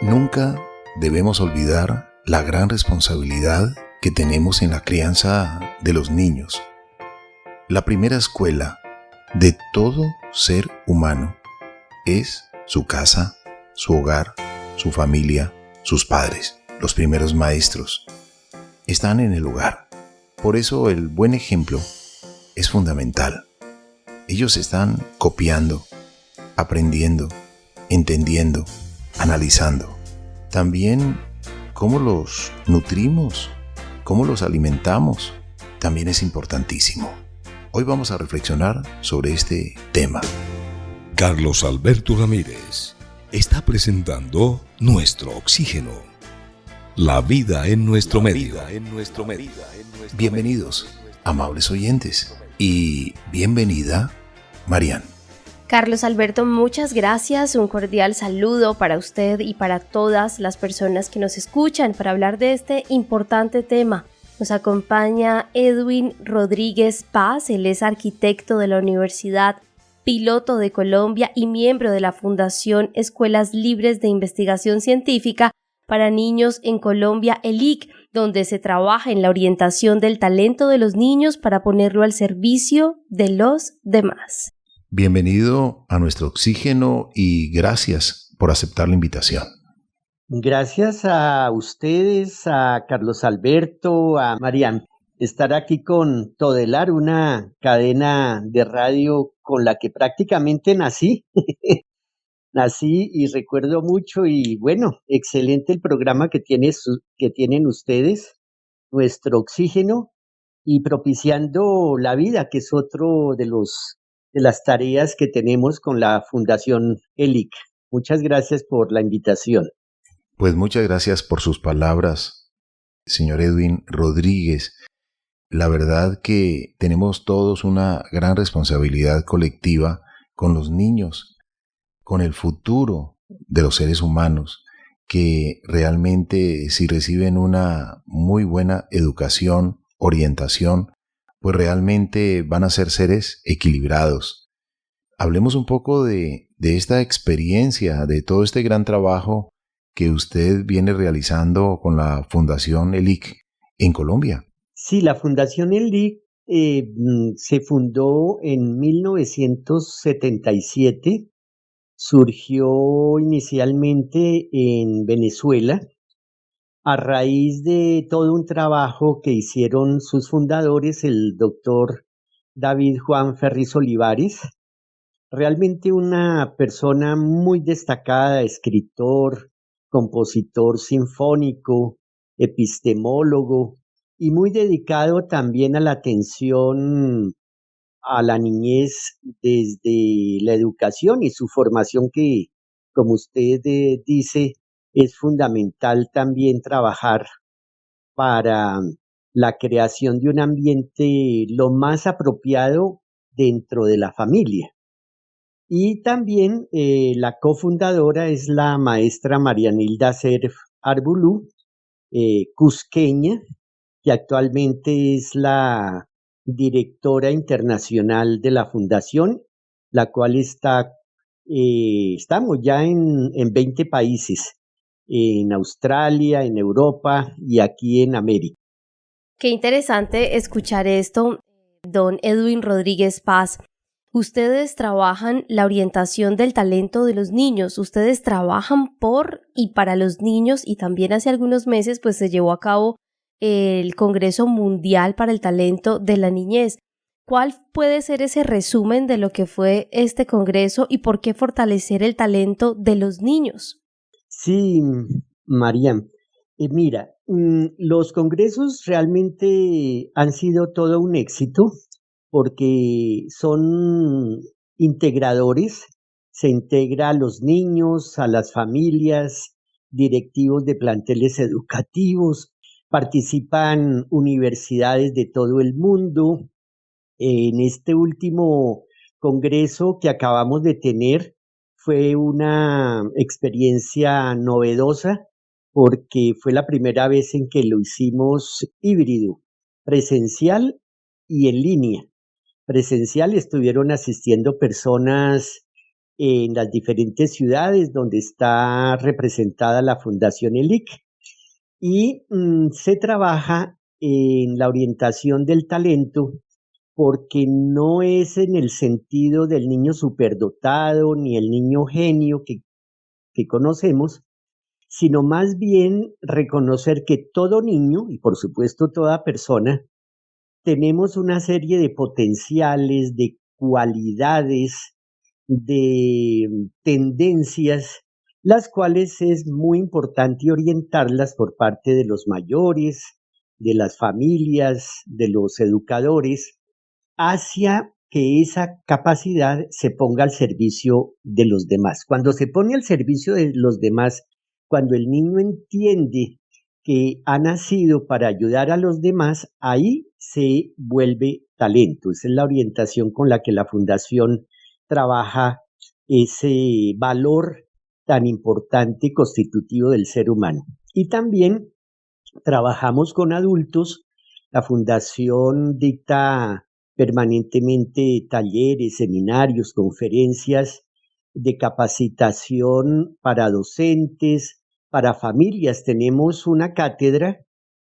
Nunca debemos olvidar la gran responsabilidad que tenemos en la crianza de los niños. La primera escuela de todo ser humano es su casa, su hogar, su familia, sus padres. Los primeros maestros están en el hogar. Por eso el buen ejemplo es fundamental. Ellos están copiando, aprendiendo, entendiendo, analizando. También cómo los nutrimos, cómo los alimentamos, también es importantísimo. Hoy vamos a reflexionar sobre este tema. Carlos Alberto Ramírez está presentando Nuestro Oxígeno. La vida en nuestro medio. Bienvenidos, amables oyentes, y bienvenida, Marian. Carlos Alberto, muchas gracias. Un cordial saludo para usted y para todas las personas que nos escuchan para hablar de este importante tema. Nos acompaña Edwin Rodríguez Paz, él es arquitecto de la Universidad Piloto de Colombia y miembro de la Fundación Escuelas Libres de Investigación Científica para Niños en Colombia, ELIC, donde se trabaja en la orientación del talento de los niños para ponerlo al servicio de los demás. Bienvenido a Nuestro Oxígeno y gracias por aceptar la invitación. Gracias a ustedes, a Carlos Alberto, a Marian, estar aquí con Todelar, una cadena de radio con la que prácticamente nací. Nací y recuerdo mucho y bueno, excelente el programa que tienen ustedes, Nuestro Oxígeno, y propiciando la vida, que es otro de las tareas que tenemos con la Fundación ELIC. Muchas gracias por la invitación. Pues muchas gracias por sus palabras, señor Edwin Rodríguez. La verdad que tenemos todos una gran responsabilidad colectiva con los niños, con el futuro de los seres humanos, que realmente si reciben una muy buena educación, orientación, pues realmente van a ser seres equilibrados. Hablemos un poco de esta experiencia, de todo este gran trabajo que usted viene realizando con la Fundación ELIC en Colombia. Sí, la Fundación ELIC se fundó en 1977, surgió inicialmente en Venezuela a raíz de todo un trabajo que hicieron sus fundadores, el doctor David Juan Ferriz Olivares, realmente una persona muy destacada, escritor, compositor sinfónico, epistemólogo y muy dedicado también a la atención a la niñez desde la educación y su formación que, como usted dice, es fundamental también trabajar para la creación de un ambiente lo más apropiado dentro de la familia. Y también la cofundadora es la maestra Marianilda Serf Arbulú, cusqueña, que actualmente es la directora internacional de la fundación, la cual estamos ya en 20 países, en Australia, en Europa y aquí en América. Qué interesante escuchar esto, don Edwin Rodríguez Paz. Ustedes trabajan la orientación del talento de los niños, ustedes trabajan por y para los niños y también hace algunos meses pues se llevó a cabo el Congreso Mundial para el Talento de la Niñez. ¿Cuál puede ser ese resumen de lo que fue este congreso y por qué fortalecer el talento de los niños? Sí, María, mira, los congresos realmente han sido todo un éxito porque son integradores, se integra a los niños, a las familias, directivos de planteles educativos, participan universidades de todo el mundo. En este último congreso que acabamos de tener fue una experiencia novedosa porque fue la primera vez en que lo hicimos híbrido, presencial y en línea. Presencial estuvieron asistiendo personas en las diferentes ciudades donde está representada la Fundación ELIC y se trabaja en la orientación del talento porque no es en el sentido del niño superdotado ni el niño genio que conocemos, sino más bien reconocer que todo niño, y por supuesto toda persona, tenemos una serie de potenciales, de cualidades, de tendencias, las cuales es muy importante orientarlas por parte de los mayores, de las familias, de los educadores, hacia que esa capacidad se ponga al servicio de los demás. Cuando se pone al servicio de los demás, cuando el niño entiende que ha nacido para ayudar a los demás, ahí se vuelve talento. Esa es la orientación con la que la Fundación trabaja ese valor tan importante constitutivo del ser humano. Y también trabajamos con adultos. La Fundación dicta permanentemente talleres, seminarios, conferencias de capacitación para docentes, para familias. Tenemos una cátedra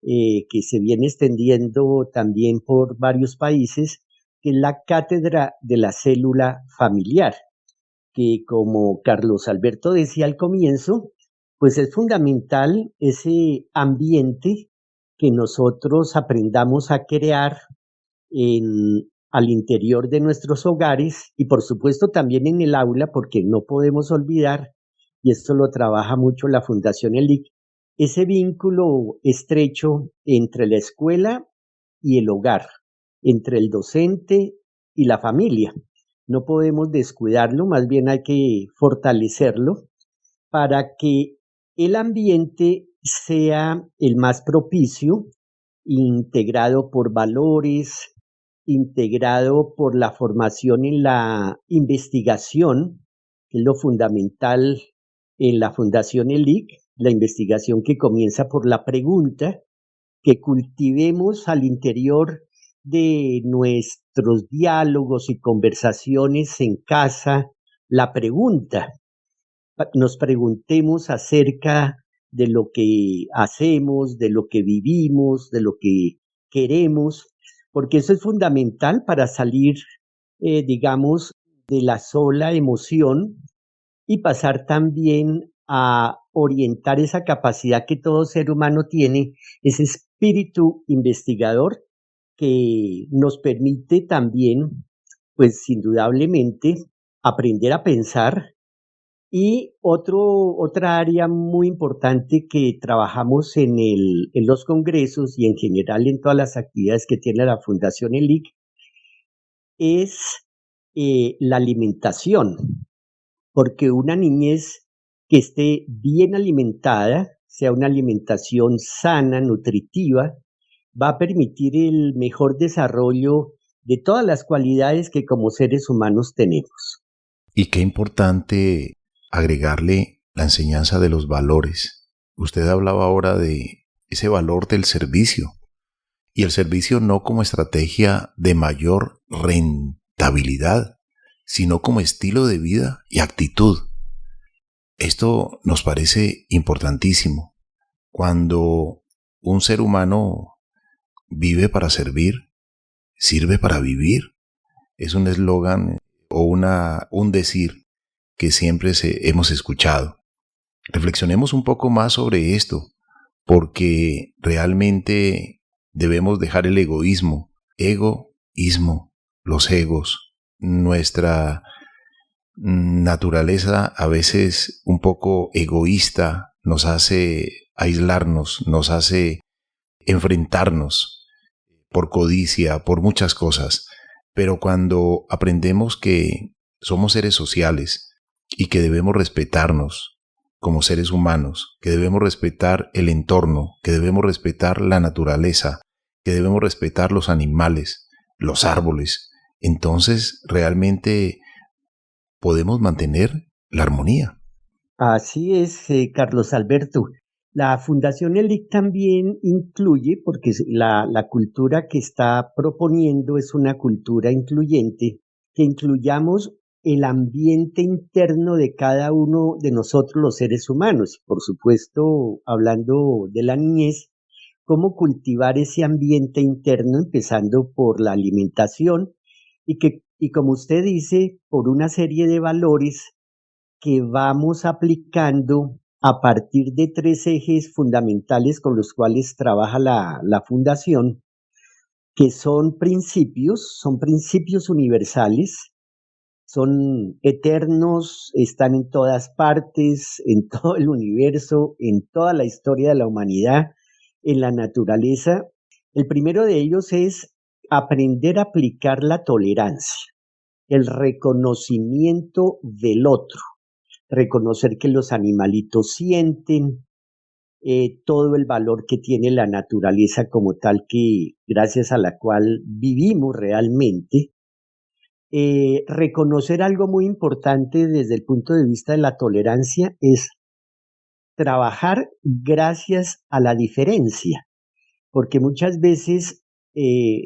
que se viene extendiendo también por varios países, que es la cátedra de la célula familiar, que como Carlos Alberto decía al comienzo, pues es fundamental ese ambiente que nosotros aprendamos a crear al interior de nuestros hogares y por supuesto también en el aula, porque no podemos olvidar, y esto lo trabaja mucho la Fundación ELIC, ese vínculo estrecho entre la escuela y el hogar, entre el docente y la familia. No podemos descuidarlo, más bien hay que fortalecerlo para que el ambiente sea el más propicio, integrado por valores, integrado por la formación en la investigación, que es lo fundamental en la Fundación ELIC, la investigación que comienza por la pregunta, que cultivemos al interior de nuestros diálogos y conversaciones en casa la pregunta. Nos preguntemos acerca de lo que hacemos, de lo que vivimos, de lo que queremos, porque eso es fundamental para salir, digamos, de la sola emoción y pasar también a orientar esa capacidad que todo ser humano tiene, ese espíritu investigador que nos permite también, pues indudablemente, aprender a pensar. Y otra área muy importante que trabajamos en los congresos y en general en todas las actividades que tiene la Fundación ELIC es la alimentación, porque una niñez que esté bien alimentada, sea una alimentación sana, nutritiva, va a permitir el mejor desarrollo de todas las cualidades que como seres humanos tenemos. Y qué importante agregarle la enseñanza de los valores. Usted hablaba ahora de ese valor del servicio, y el servicio no como estrategia de mayor rentabilidad, sino como estilo de vida y actitud. Esto nos parece importantísimo. Cuando un ser humano vive para servir, sirve para vivir. Es un eslogan o un decir que siempre hemos escuchado. Reflexionemos un poco más sobre esto, porque realmente debemos dejar el egoísmo, los egos, nuestra naturaleza a veces un poco egoísta nos hace aislarnos, nos hace enfrentarnos por codicia, por muchas cosas. Pero cuando aprendemos que somos seres sociales y que debemos respetarnos como seres humanos, que debemos respetar el entorno, que debemos respetar la naturaleza, que debemos respetar los animales, los árboles, entonces realmente podemos mantener la armonía. Así es, Carlos Alberto. La Fundación ELIC también incluye, porque la cultura que está proponiendo es una cultura incluyente, que incluyamos el ambiente interno de cada uno de nosotros los seres humanos. Por supuesto, hablando de la niñez, cómo cultivar ese ambiente interno, empezando por la alimentación y como usted dice, por una serie de valores que vamos aplicando a partir de 3 ejes fundamentales con los cuales trabaja la fundación, que son principios universales, son eternos, están en todas partes, en todo el universo, en toda la historia de la humanidad, en la naturaleza. El primero de ellos es aprender a aplicar la tolerancia, el reconocimiento del otro, reconocer que los animalitos sienten, todo el valor que tiene la naturaleza como tal, que gracias a la cual vivimos realmente. Reconocer algo muy importante desde el punto de vista de la tolerancia es trabajar gracias a la diferencia, porque muchas veces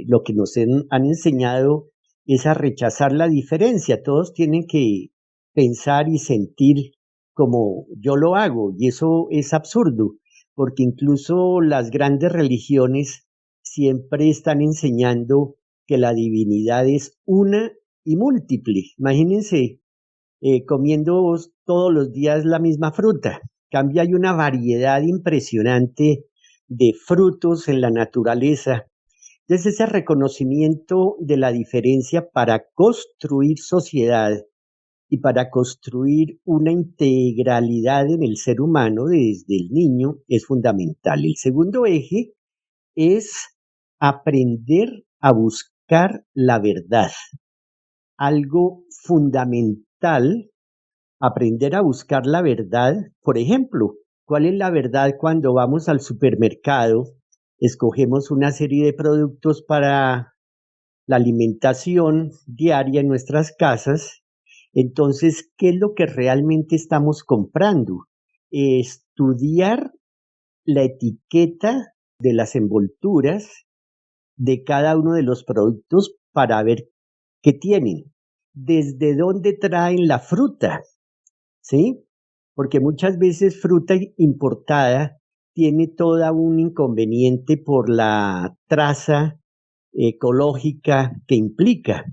lo que nos han enseñado es a rechazar la diferencia. Todos tienen que pensar y sentir como yo lo hago, y eso es absurdo, porque incluso las grandes religiones siempre están enseñando que la divinidad es una y múltiple. Imagínense comiendo todos los días la misma fruta. En cambio, hay una variedad impresionante de frutos en la naturaleza. Entonces, ese reconocimiento de la diferencia para construir sociedad y para construir una integralidad en el ser humano desde el niño es fundamental. El segundo eje es aprender a buscar la verdad. Algo fundamental, aprender a buscar la verdad. Por ejemplo, ¿cuál es la verdad cuando vamos al supermercado? Escogemos una serie de productos para la alimentación diaria en nuestras casas. Entonces, ¿qué es lo que realmente estamos comprando? Estudiar la etiqueta de las envolturas de cada uno de los productos para ver qué tienen, desde dónde traen la fruta, ¿sí? Porque muchas veces fruta importada tiene todo un inconveniente por la traza ecológica que implica,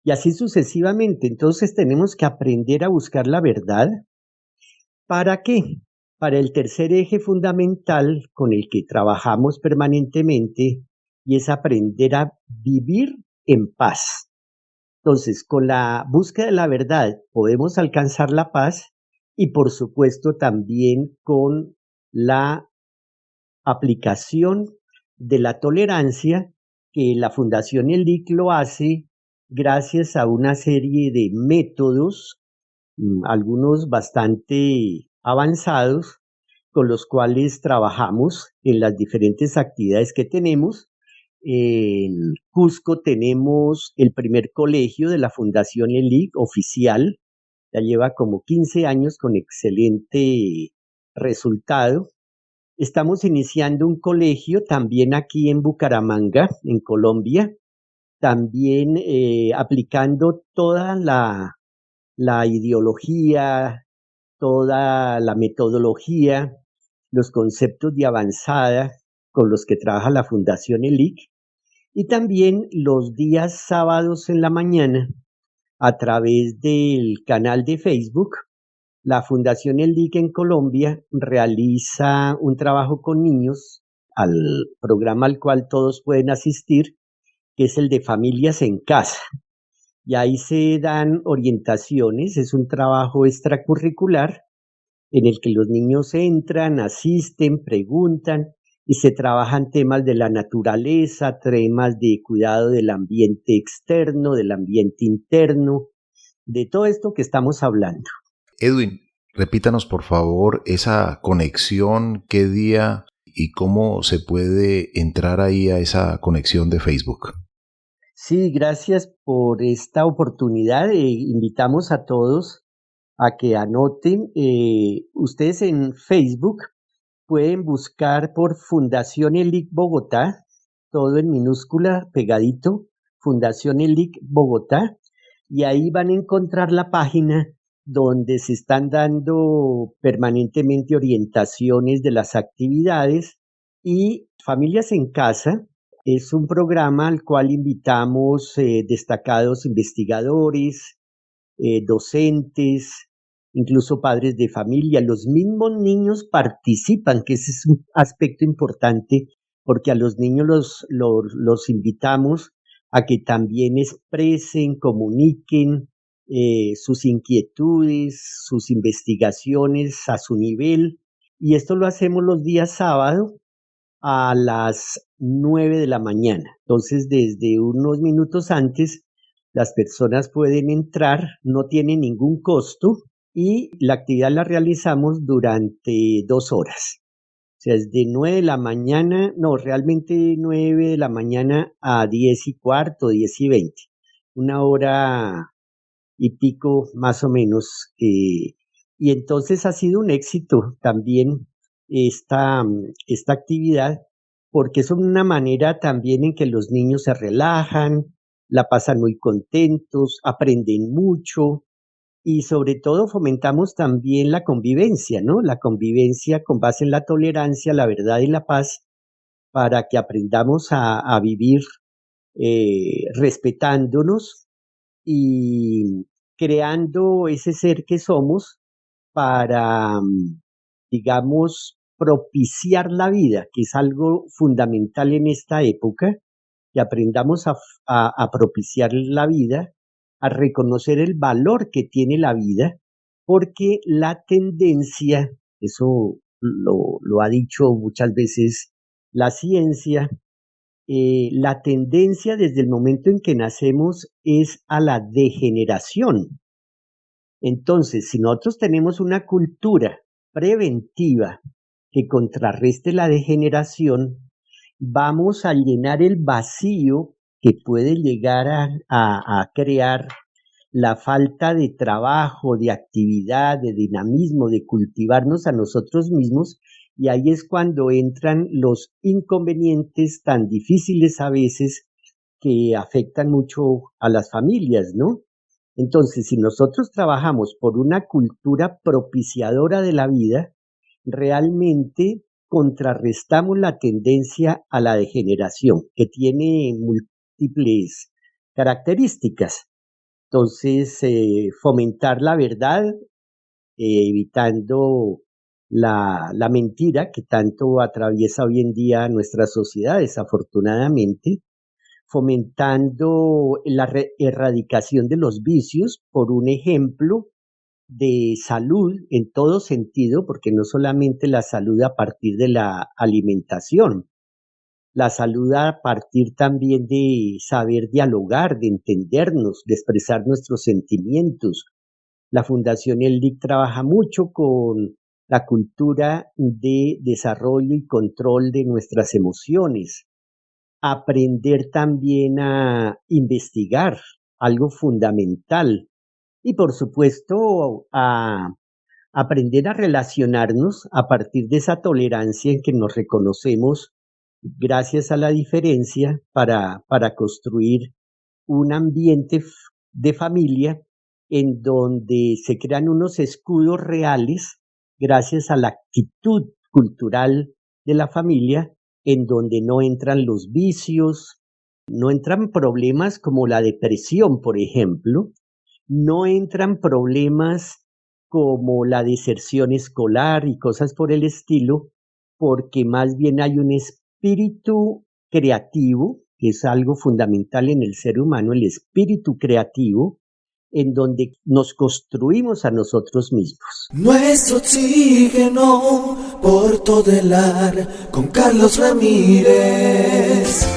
y así sucesivamente. Entonces tenemos que aprender a buscar la verdad. ¿Para qué? Para el tercer eje fundamental con el que trabajamos permanentemente, y es aprender a vivir en paz. Entonces, con la búsqueda de la verdad podemos alcanzar la paz, y por supuesto también con la aplicación de la tolerancia, que la Fundación ELIC lo hace gracias a una serie de métodos, algunos bastante avanzados, con los cuales trabajamos en las diferentes actividades que tenemos. En Cusco tenemos el primer colegio de la Fundación ELIC oficial, ya lleva como 15 años con excelente resultado. Estamos iniciando un colegio también aquí en Bucaramanga, en Colombia, también aplicando toda la ideología, toda la metodología, los conceptos de avanzada con los que trabaja la Fundación ELIC, y también los días sábados en la mañana, a través del canal de Facebook, la Fundación ELIC en Colombia realiza un trabajo con niños, al programa al cual todos pueden asistir, que es el de Familias en Casa. Y ahí se dan orientaciones, es un trabajo extracurricular en el que los niños entran, asisten, preguntan, y se trabajan temas de la naturaleza, temas de cuidado del ambiente externo, del ambiente interno, de todo esto que estamos hablando. Edwin, repítanos por favor esa conexión, qué día y cómo se puede entrar ahí a esa conexión de Facebook. Sí, gracias por esta oportunidad. Invitamos a todos a que anoten. Ustedes en Facebook pueden buscar por Fundación ELIC Bogotá, todo en minúscula, pegadito, Fundación ELIC Bogotá, y ahí van a encontrar la página donde se están dando permanentemente orientaciones de las actividades. Y Familias en Casa es un programa al cual invitamos destacados investigadores, docentes, incluso padres de familia. Los mismos niños participan, que ese es un aspecto importante, porque a los niños los invitamos a que también expresen, comuniquen sus inquietudes, sus investigaciones a su nivel. Y esto lo hacemos los días sábado a las 9 de la mañana. Entonces, desde unos minutos antes, las personas pueden entrar, no tiene ningún costo y la actividad la realizamos durante 2 horas. O sea, es de 9 de la mañana, no, realmente 9 de la mañana a 10:15, 10:20. 1 hora y pico más o menos. Y entonces ha sido un éxito también esta actividad, porque es una manera también en que los niños se relajan, la pasan muy contentos, aprenden mucho y sobre todo fomentamos también la convivencia, ¿no? La convivencia con base en la tolerancia, la verdad y la paz, para que aprendamos a vivir respetándonos y creando ese ser que somos para, digamos, propiciar la vida, que es algo fundamental en esta época, que aprendamos a propiciar la vida, a reconocer el valor que tiene la vida, porque la tendencia, eso lo ha dicho muchas veces la ciencia, la tendencia desde el momento en que nacemos es a la degeneración. Entonces, si nosotros tenemos una cultura preventiva que contrarreste la degeneración, vamos a llenar el vacío que puede llegar a crear la falta de trabajo, de actividad, de dinamismo, de cultivarnos a nosotros mismos, y ahí es cuando entran los inconvenientes tan difíciles a veces que afectan mucho a las familias, ¿no? Entonces, si nosotros trabajamos por una cultura propiciadora de la vida, realmente contrarrestamos la tendencia a la degeneración, que tiene múltiples características. Entonces, fomentar la verdad, evitando la mentira que tanto atraviesa hoy en día nuestra sociedad, desafortunadamente, fomentando la erradicación de los vicios, por un ejemplo de salud en todo sentido, porque no solamente la salud a partir de la alimentación, la salud a partir también de saber dialogar, de entendernos, de expresar nuestros sentimientos. La Fundación ELDIC trabaja mucho con la cultura de desarrollo y control de nuestras emociones. Aprender también a investigar, algo fundamental. Y por supuesto, a aprender a relacionarnos a partir de esa tolerancia en que nos reconocemos gracias a la diferencia para construir un ambiente de familia en donde se crean unos escudos reales gracias a la actitud cultural de la familia, en donde no entran los vicios, no entran problemas como la depresión, por ejemplo, no entran problemas como la deserción escolar y cosas por el estilo, porque más bien hay un espíritu creativo, que es algo fundamental en el ser humano, el espíritu creativo, en donde nos construimos a nosotros mismos. Nuestro oxígeno por Todelar con Carlos Ramírez.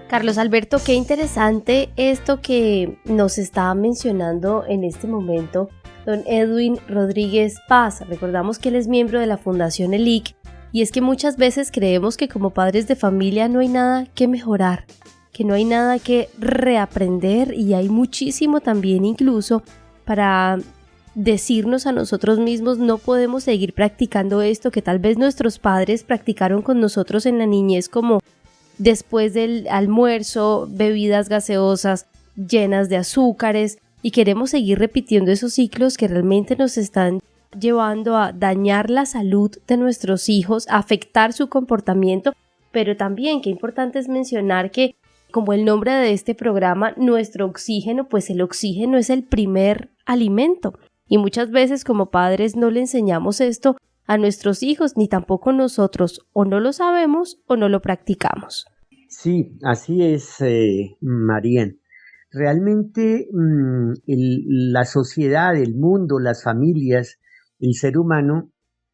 Carlos Alberto, qué interesante esto que nos está mencionando en este momento don Edwin Rodríguez Paz. Recordamos que él es miembro de la Fundación ELIC, y es que muchas veces creemos que como padres de familia no hay nada que mejorar, que no hay nada que reaprender, y hay muchísimo también incluso para decirnos a nosotros mismos: no podemos seguir practicando esto que tal vez nuestros padres practicaron con nosotros en la niñez, como después del almuerzo, bebidas gaseosas, llenas de azúcares y queremos seguir repitiendo esos ciclos que realmente nos están llevando a dañar la salud de nuestros hijos, a afectar su comportamiento, pero también qué importante es mencionar que, como el nombre de este programa, nuestro oxígeno, pues el oxígeno es el primer alimento y muchas veces como padres no le enseñamos esto a nuestros hijos, ni tampoco nosotros, o no lo sabemos o no lo practicamos. Sí, así es, Marian. Realmente la sociedad, el mundo, las familias, el ser humano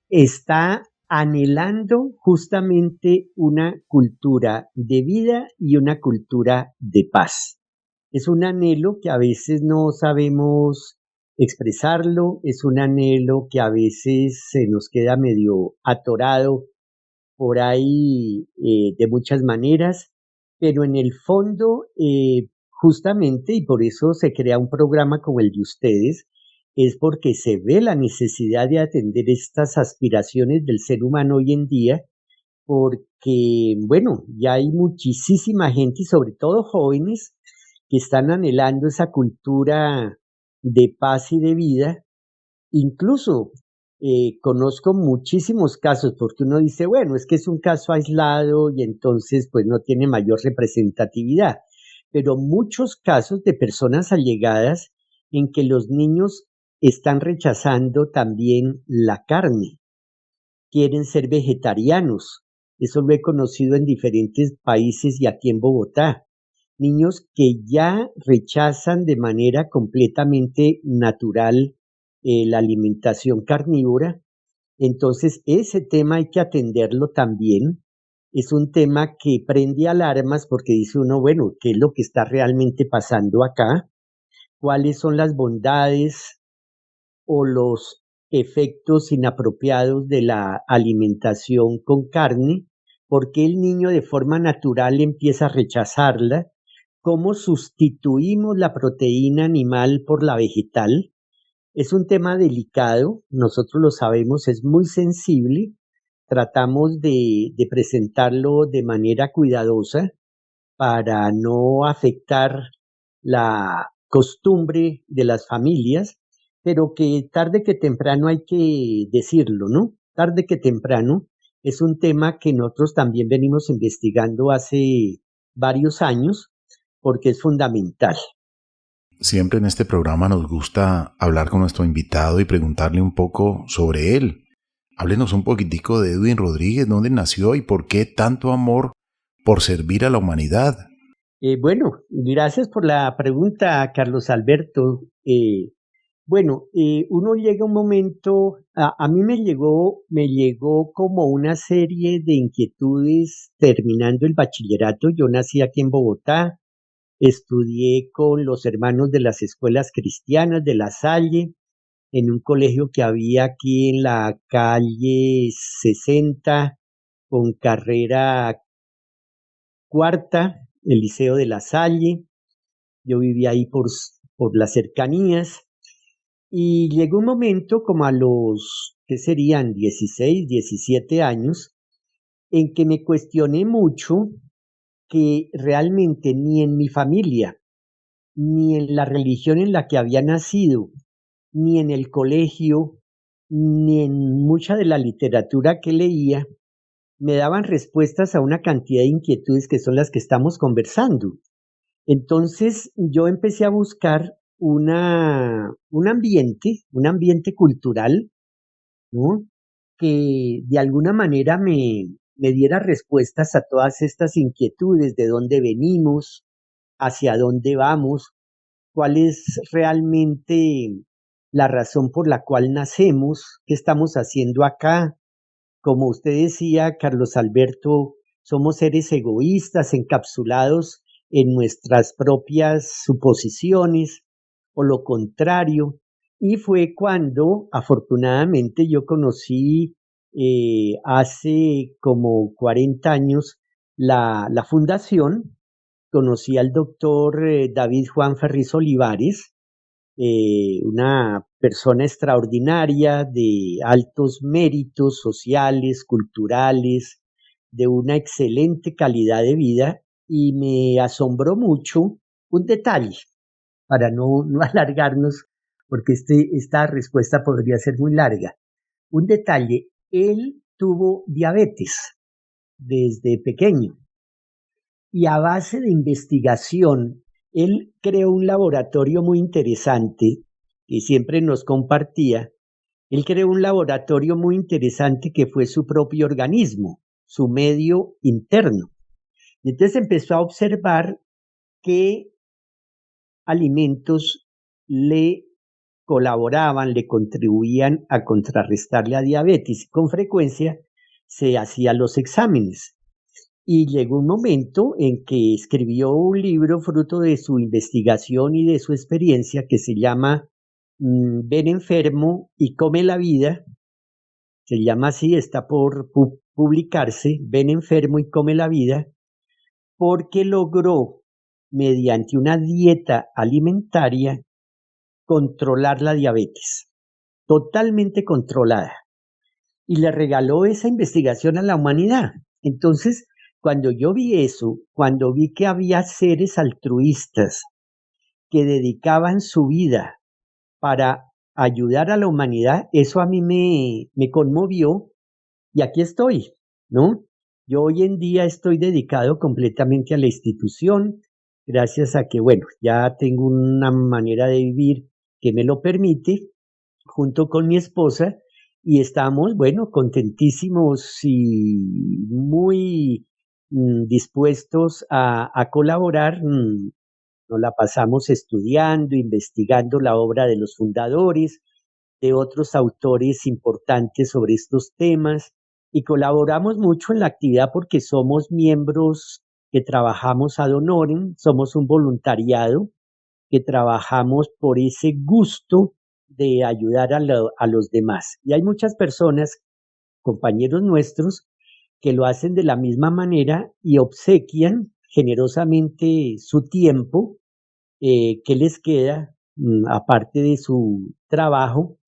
está anhelando justamente una cultura de vida y una cultura de paz. Es un anhelo que a veces no sabemos expresarlo, es un anhelo que a veces se nos queda medio atorado por ahí de muchas maneras, pero en el fondo, justamente, y por eso se crea un programa como el de ustedes, es porque se ve la necesidad de atender estas aspiraciones del ser humano hoy en día, porque, bueno, ya hay muchísima gente, y sobre todo jóvenes, que están anhelando esa cultura de paz y de vida. Incluso conozco muchísimos casos, porque uno dice, bueno, es que es un caso aislado y entonces pues no tiene mayor representatividad, pero muchos casos de personas allegadas en que los niños están rechazando también la carne, quieren ser vegetarianos. Eso lo he conocido en diferentes países y aquí en Bogotá. Niños que ya rechazan de manera completamente natural la alimentación carnívora. Entonces, ese tema hay que atenderlo también. Es un tema que prende alarmas porque dice uno, bueno, ¿qué es lo que está realmente pasando acá? ¿Cuáles son las bondades o los efectos inapropiados de la alimentación con carne? ¿Por qué el niño de forma natural empieza a rechazarla? ¿Cómo sustituimos la proteína animal por la vegetal? Es un tema delicado, nosotros lo sabemos, es muy sensible, tratamos de presentarlo de manera cuidadosa para no afectar la costumbre de las familias, pero que tarde que temprano hay que decirlo, ¿no? Tarde que temprano es un tema que nosotros también venimos investigando hace varios años porque es fundamental. Siempre en este programa nos gusta hablar con nuestro invitado y preguntarle un poco sobre él. Háblenos un poquitico de Edwin Rodríguez, dónde nació y por qué tanto amor por servir a la humanidad. Bueno, gracias por la pregunta, Carlos Alberto. Uno llega a un momento, a mí me llegó como una serie de inquietudes terminando el bachillerato. Yo nací aquí en Bogotá, estudié con los hermanos de las escuelas cristianas de La Salle, en un colegio que había aquí en la calle 60, con carrera cuarta, el Liceo de La Salle. Yo vivía ahí por las cercanías. Y llegó un momento como a los, ¿qué serían? 16, 17 años, en que me cuestioné mucho que realmente ni en mi familia, ni en la religión en la que había nacido, ni en el colegio, ni en mucha de la literatura que leía, me daban respuestas a una cantidad de inquietudes que son las que estamos conversando. Entonces yo empecé a buscar un ambiente cultural, ¿no? Que de alguna manera me diera respuestas a todas estas inquietudes, de dónde venimos, hacia dónde vamos, cuál es realmente la razón por la cual nacemos, qué estamos haciendo acá. Como usted decía, Carlos Alberto, somos seres egoístas, encapsulados en nuestras propias suposiciones, o lo contrario. Y fue cuando, afortunadamente, yo conocí hace como 40 años la fundación. Conocí al doctor David Juan Ferriz Olivares, una persona extraordinaria de altos méritos sociales, culturales, de una excelente calidad de vida, y me asombró mucho un detalle. para no alargarnos, porque esta respuesta podría ser muy larga. Un detalle, él tuvo diabetes desde pequeño y a base de investigación, él creó un laboratorio muy interesante que siempre nos compartía. Él creó un laboratorio muy interesante que fue su propio organismo, su medio interno. Y entonces empezó a observar qué alimentos le colaboraban, le contribuían a contrarrestar la diabetes. Con frecuencia se hacían los exámenes. Y llegó un momento en que escribió un libro fruto de su investigación y de su experiencia que se llama Ven enfermo y come la vida. Se llama así, está por publicarse, Ven enfermo y come la vida, porque logró, mediante una dieta alimentaria, controlar la diabetes, totalmente controlada. Y le regaló esa investigación a la humanidad. Entonces, cuando yo vi eso, cuando vi que había seres altruistas que dedicaban su vida para ayudar a la humanidad, eso a mí me conmovió y aquí estoy, ¿no? Yo hoy en día estoy dedicado completamente a la institución, gracias a que, bueno, ya tengo una manera de vivir que me lo permite, junto con mi esposa, y estamos, bueno, contentísimos y muy dispuestos a colaborar. Nos la pasamos estudiando, investigando la obra de los fundadores, de otros autores importantes sobre estos temas, y colaboramos mucho en la actividad porque somos miembros que trabajamos ad honorem, somos un voluntariado que trabajamos por ese gusto de ayudar a los demás. Y hay muchas personas, compañeros nuestros, que lo hacen de la misma manera y obsequian generosamente su tiempo que les queda, aparte de su trabajo,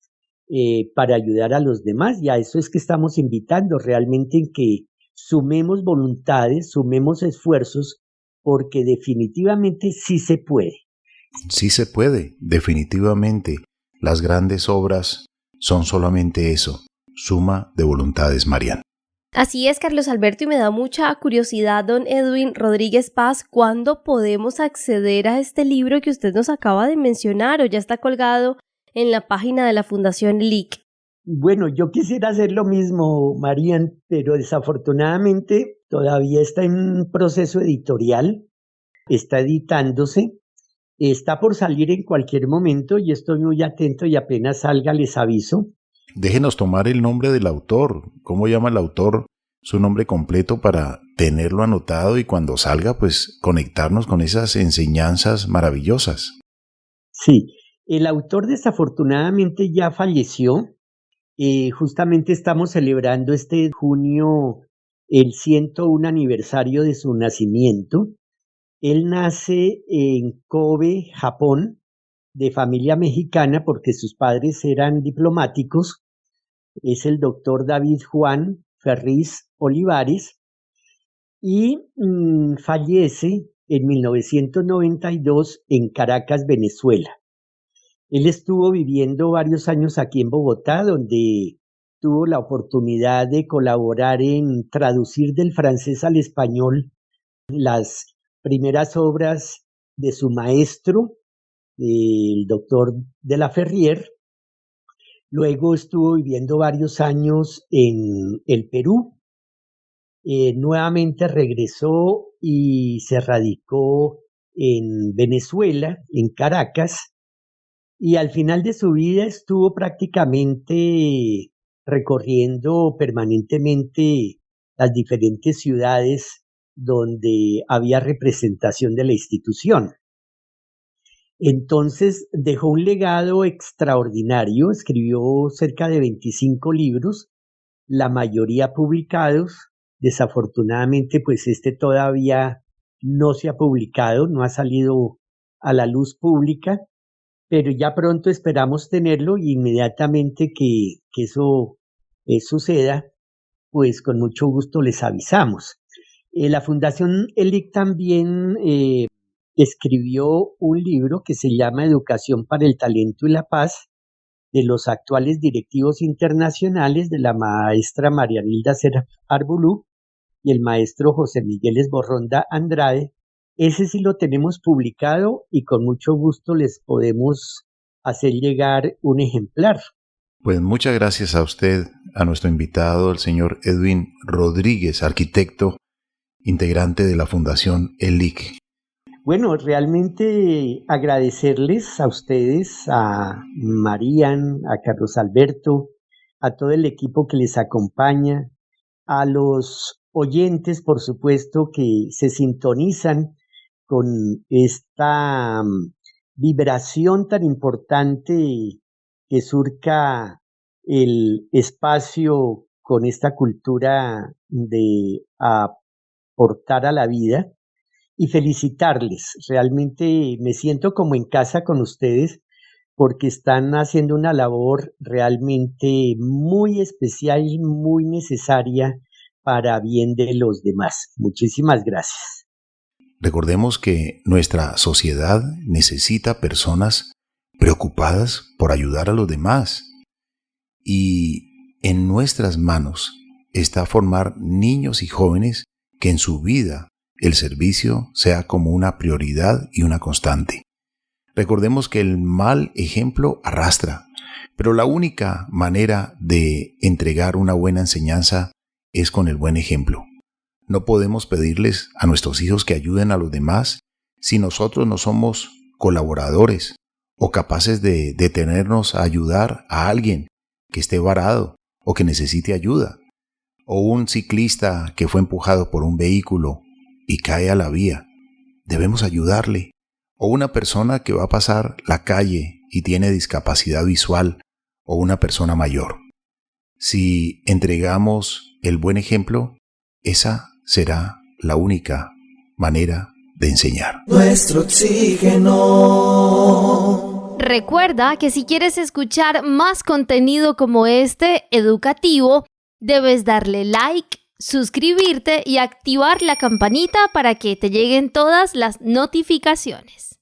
para ayudar a los demás. Y a eso es que estamos invitando realmente en que sumemos voluntades, sumemos esfuerzos, porque definitivamente sí se puede. Sí se puede, definitivamente. Las grandes obras son solamente eso, suma de voluntades, Marian. Así es, Carlos Alberto, y me da mucha curiosidad, don Edwin Rodríguez Paz, ¿cuándo podemos acceder a este libro que usted nos acaba de mencionar o ya está colgado en la página de la Fundación LIC? Bueno, yo quisiera hacer lo mismo, Marian, pero desafortunadamente todavía está en proceso editorial, está editándose, está por salir en cualquier momento y estoy muy atento y apenas salga les aviso. Déjenos tomar el nombre del autor. ¿Cómo llama el autor? Su nombre completo para tenerlo anotado y cuando salga, pues conectarnos con esas enseñanzas maravillosas. Sí, el autor desafortunadamente ya falleció. Justamente estamos celebrando este junio el 101 aniversario de su nacimiento. Él nace en Kobe, Japón, de familia mexicana porque sus padres eran diplomáticos. Es el doctor David Juan Ferriz Olivares y fallece en 1992 en Caracas, Venezuela. Él estuvo viviendo varios años aquí en Bogotá, donde tuvo la oportunidad de colaborar en traducir del francés al español las primeras obras de su maestro, el doctor de la Ferrier. Luego estuvo viviendo varios años en el Perú. Nuevamente regresó y se radicó en Venezuela, en Caracas, y al final de su vida estuvo prácticamente recorriendo permanentemente las diferentes ciudades donde había representación de la institución. Entonces dejó un legado extraordinario, escribió cerca de 25 libros, la mayoría publicados. Desafortunadamente, pues todavía no se ha publicado, no ha salido a la luz pública, pero ya pronto esperamos tenerlo y inmediatamente que eso suceda, pues con mucho gusto les avisamos. La Fundación ELIC también escribió un libro que se llama Educación para el Talento y la Paz, de los actuales directivos internacionales de la maestra María Nilda Seraf Arbulú y el maestro José Miguel Esborronda Andrade. Ese sí lo tenemos publicado y con mucho gusto les podemos hacer llegar un ejemplar. Pues muchas gracias a usted, a nuestro invitado, el señor Edwin Rodríguez, arquitecto, integrante de la Fundación ELIC. Bueno, realmente agradecerles a ustedes, a Marian, a Carlos Alberto, a todo el equipo que les acompaña, a los oyentes, por supuesto, que se sintonizan con esta vibración tan importante que surca el espacio con esta cultura de aportar a la vida. Y felicitarles, realmente me siento como en casa con ustedes porque están haciendo una labor realmente muy especial y muy necesaria para bien de los demás. Muchísimas gracias. Recordemos que nuestra sociedad necesita personas preocupadas por ayudar a los demás y en nuestras manos está formar niños y jóvenes que en su vida el servicio sea como una prioridad y una constante. Recordemos que el mal ejemplo arrastra, pero la única manera de entregar una buena enseñanza es con el buen ejemplo. No podemos pedirles a nuestros hijos que ayuden a los demás si nosotros no somos colaboradores o capaces de detenernos a ayudar a alguien que esté varado o que necesite ayuda, o un ciclista que fue empujado por un vehículo y cae a la vía, debemos ayudarle. O una persona que va a pasar la calle y tiene discapacidad visual, o una persona mayor. Si entregamos el buen ejemplo, esa será la única manera de enseñar. Nuestro oxígeno. Recuerda que si quieres escuchar más contenido como este, educativo, debes darle like, suscribirte y activar la campanita para que te lleguen todas las notificaciones.